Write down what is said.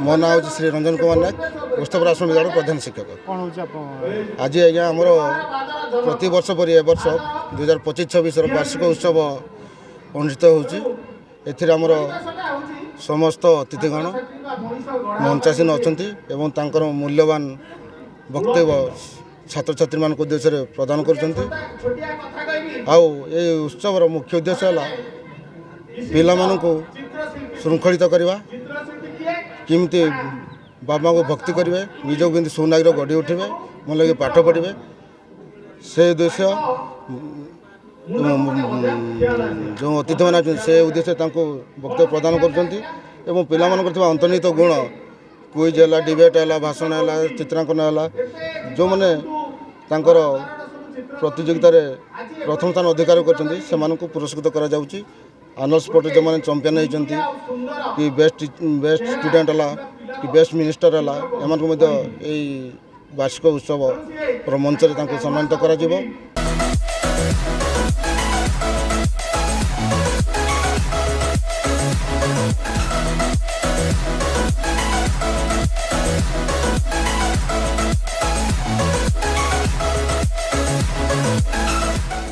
मो ना हूँ श्री रंजन कुमार नायक उत्सव आश्रम विद्यालय प्रधान शिक्षक। आज आज्ञा आमर प्रति वर्ष पर ए वर्ष 2025-26 वार्षिक उत्सव अनुष्ठित होमर समस्त अतिथिगण मंचासीन अच्छा मूल्यवान वक्तव्य छात्र छात्री मान उद्देश्य प्रदान कर उत्सव मुख्य उद्देश्य है पिला मानू श्रृंखलित करवा किमती बाबा को भक्ति करेंगे निजक भी सुनागर गढ़ी उठे मन लगे पाठ पढ़े से उद्देश्य जो अतिथि मैंने से उद्देश्य वक्तव्य प्रदान कर पिला अंतर्निहित गुण क्विज है डिबेट है भाषण है चित्रांकन है जो मैंने प्रतियोगिता प्रथम स्थान अधिकार कर पुरस्कृत करा आनुअल स्पोर्ट जो मैंने चैंपियन होती कि बेस्ट स्टूडेंट है कि बेस्ट मिनिस्टर है एम वार्षिक उत्सव मंच सम्मानित करा।